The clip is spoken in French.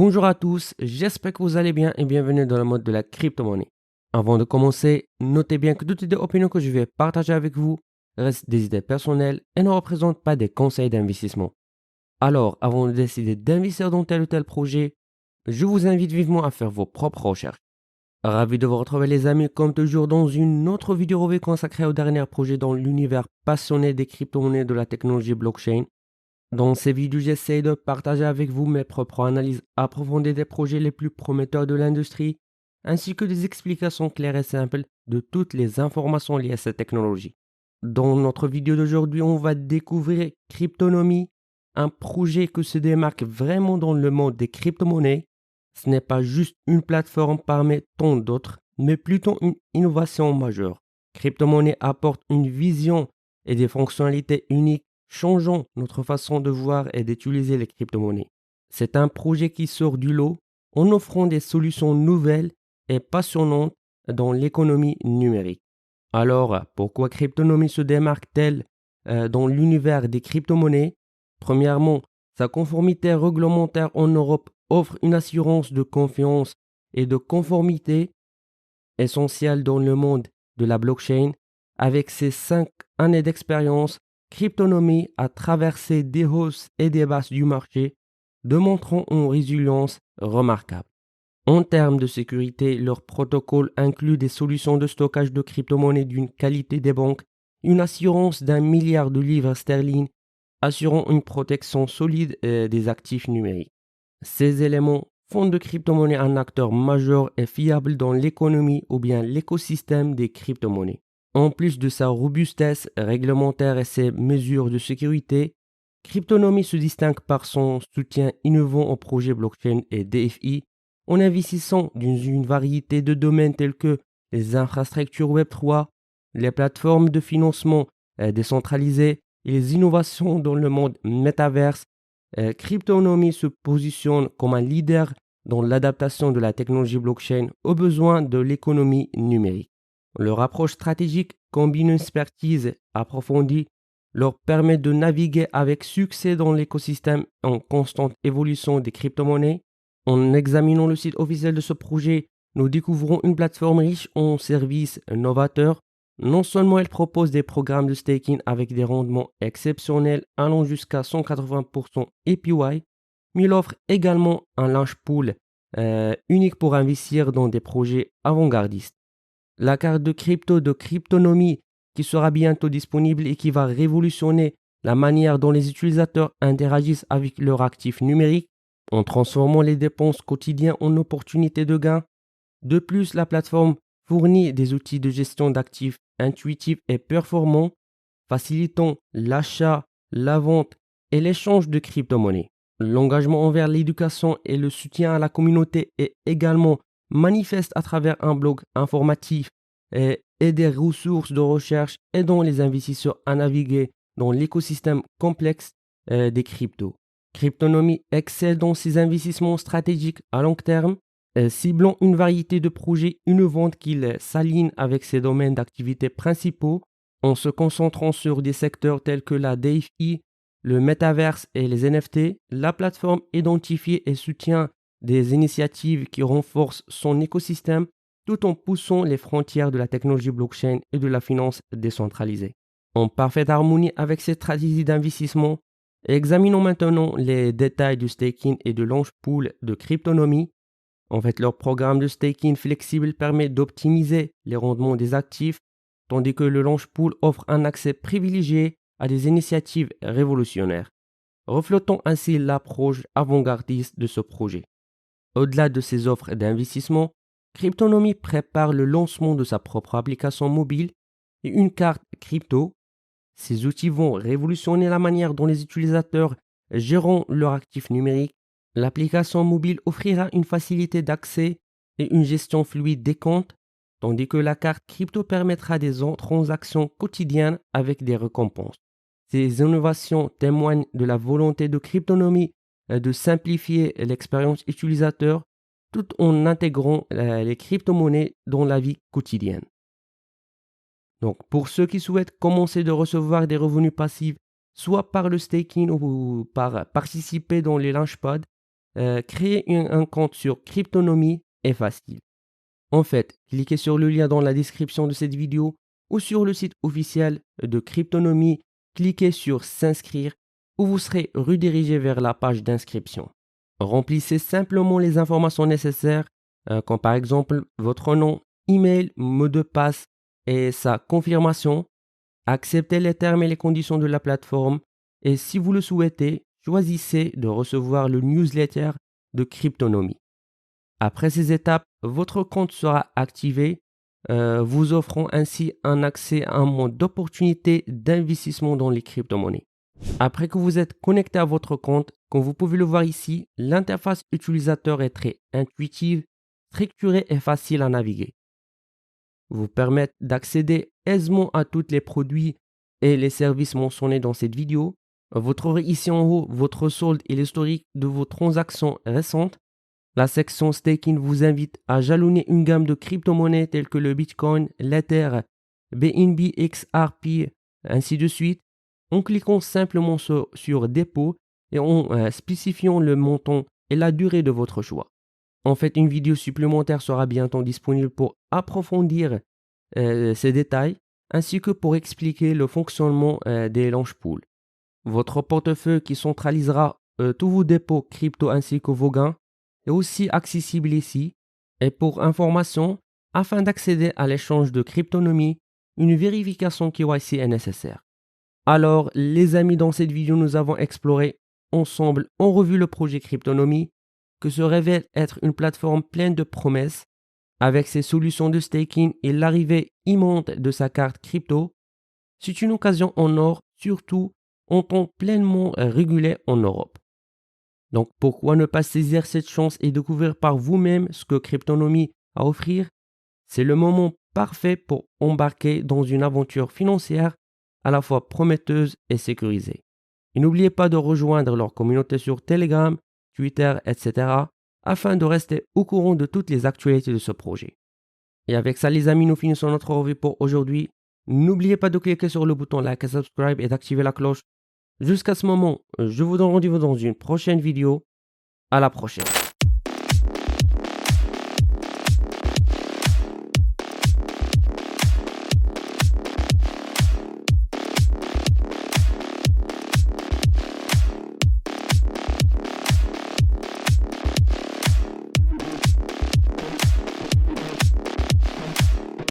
Bonjour à tous, j'espère que vous allez bien et bienvenue dans le mode de la crypto-monnaie. Avant de commencer, notez bien que toutes les opinions que je vais partager avec vous restent des idées personnelles et ne représentent pas des conseils d'investissement. Alors, avant de décider d'investir dans tel ou tel projet, je vous invite vivement à faire vos propres recherches. Ravi de vous retrouver les amis, comme toujours dans une autre vidéo revue consacrée au dernier projet dans l'univers passionné des crypto-monnaies et de la technologie blockchain. Dans ces vidéos, j'essaie de partager avec vous mes propres analyses approfondies des projets les plus prometteurs de l'industrie, ainsi que des explications claires et simples de toutes les informations liées à cette technologie. Dans notre vidéo d'aujourd'hui, on va découvrir Cryptonomy, un projet qui se démarque vraiment dans le monde des crypto-monnaies. Ce n'est pas juste une plateforme parmi tant d'autres, mais plutôt une innovation majeure. Cryptomonnaie apporte une vision et des fonctionnalités uniques, changeons notre façon de voir et d'utiliser les crypto-monnaies. C'est un projet qui sort du lot en offrant des solutions nouvelles et passionnantes dans l'économie numérique. Alors, pourquoi Cryptonomy se démarque-t-elle dans l'univers des crypto-monnaies? Premièrement, sa conformité réglementaire en Europe offre une assurance de confiance et de conformité essentielle dans le monde de la blockchain. Avec ses 5 années d'expérience, Cryptonomy a traversé des hausses et des basses du marché, démontrant une résilience remarquable. En termes de sécurité, leur protocole inclut des solutions de stockage de crypto-monnaies d'une qualité des banques, une assurance d'1 milliard de livres sterling, assurant une protection solide des actifs numériques. Ces éléments font de crypto-monnaies un acteur majeur et fiable dans l'économie ou bien l'écosystème des crypto-monnaies. En plus de sa robustesse réglementaire et ses mesures de sécurité, Cryptonomy se distingue par son soutien innovant aux projets blockchain et DFI en investissant dans une variété de domaines tels que les infrastructures Web3, les plateformes de financement décentralisées et les innovations dans le monde métaverse. Cryptonomy se positionne comme un leader dans l'adaptation de la technologie blockchain aux besoins de l'économie numérique. Leur approche stratégique combine une expertise approfondie, leur permet de naviguer avec succès dans l'écosystème en constante évolution des crypto-monnaies. En examinant le site officiel de ce projet, nous découvrons une plateforme riche en services novateurs. Non seulement elle propose des programmes de staking avec des rendements exceptionnels allant jusqu'à 180% APY, mais il offre également un launch pool unique pour investir dans des projets avant-gardistes. La carte de crypto de Cryptonomy qui sera bientôt disponible et qui va révolutionner la manière dont les utilisateurs interagissent avec leurs actifs numériques en transformant les dépenses quotidiennes en opportunités de gain. De plus, la plateforme fournit des outils de gestion d'actifs intuitifs et performants, facilitant l'achat, la vente et l'échange de crypto-monnaies. L'engagement envers l'éducation et le soutien à la communauté est également manifeste à travers un blog informatif et des ressources de recherche aidant les investisseurs à naviguer dans l'écosystème complexe des cryptos. Cryptonomy excelle dans ses investissements stratégiques à long terme, ciblant une variété de projets innovants qui s'alignent avec ses domaines d'activité principaux en se concentrant sur des secteurs tels que la DeFi, le Metaverse et les NFT. La plateforme identifie et soutient des initiatives qui renforcent son écosystème tout en poussant les frontières de la technologie blockchain et de la finance décentralisée. En parfaite harmonie avec ces stratégies d'investissement, examinons maintenant les détails du staking et de launch pool de Cryptonomy. En fait, leur programme de staking flexible permet d'optimiser les rendements des actifs, tandis que le launch pool offre un accès privilégié à des initiatives révolutionnaires, reflétant ainsi l'approche avant-gardiste de ce projet. Au-delà de ces offres d'investissement, Cryptonomy prépare le lancement de sa propre application mobile et une carte crypto. Ces outils vont révolutionner la manière dont les utilisateurs gèrent leurs actifs numériques. L'application mobile offrira une facilité d'accès et une gestion fluide des comptes, tandis que la carte crypto permettra des transactions quotidiennes avec des récompenses. Ces innovations témoignent de la volonté de Cryptonomy de simplifier l'expérience utilisateur tout en intégrant les crypto-monnaies dans la vie quotidienne. Donc, pour ceux qui souhaitent commencer de recevoir des revenus passifs, soit par le staking ou par participer dans les launchpads, créer un compte sur Cryptonomy est facile. En fait, cliquez sur le lien dans la description de cette vidéo ou sur le site officiel de Cryptonomy, cliquez sur s'inscrire où vous serez redirigé vers la page d'inscription. Remplissez simplement les informations nécessaires, comme par exemple votre nom, email, mot de passe et sa confirmation. Acceptez les termes et les conditions de la plateforme et si vous le souhaitez, choisissez de recevoir le newsletter de Cryptonomy. Après ces étapes, votre compte sera activé, vous offrant ainsi un accès à un monde d'opportunités d'investissement dans les crypto-monnaies. Après que vous êtes connecté à votre compte, comme vous pouvez le voir ici, l'interface utilisateur est très intuitive, structurée et facile à naviguer. Vous permet d'accéder aisément à tous les produits et les services mentionnés dans cette vidéo. Vous trouverez ici en haut votre solde et l'historique de vos transactions récentes. La section Staking vous invite à jalonner une gamme de crypto-monnaies telles que le Bitcoin, l'Ether, BNB, XRP, ainsi de suite, en cliquant simplement sur Dépôt et en spécifiant le montant et la durée de votre choix. En fait, une vidéo supplémentaire sera bientôt disponible pour approfondir ces détails, ainsi que pour expliquer le fonctionnement des launch pools. Votre portefeuille qui centralisera tous vos dépôts crypto ainsi que vos gains est aussi accessible ici. Et pour information, afin d'accéder à l'échange de Cryptonomy, une vérification KYC est nécessaire. Alors, les amis, dans cette vidéo, nous avons exploré ensemble en revue le projet Cryptonomy, que se révèle être une plateforme pleine de promesses. Avec ses solutions de staking et l'arrivée imminente de sa carte crypto, c'est une occasion en or, surtout en temps pleinement régulé en Europe. Donc pourquoi ne pas saisir cette chance et découvrir par vous-même ce que Cryptonomy a à offrir? C'est le moment parfait pour embarquer dans une aventure financière à la fois prometteuse et sécurisée. Et n'oubliez pas de rejoindre leur communauté sur Telegram, Twitter, etc. afin de rester au courant de toutes les actualités de ce projet. Et avec ça les amis, nous finissons notre revue pour aujourd'hui. N'oubliez pas de cliquer sur le bouton like et subscribe et d'activer la cloche. Jusqu'à ce moment, je vous donne rendez-vous dans une prochaine vidéo. À la prochaine.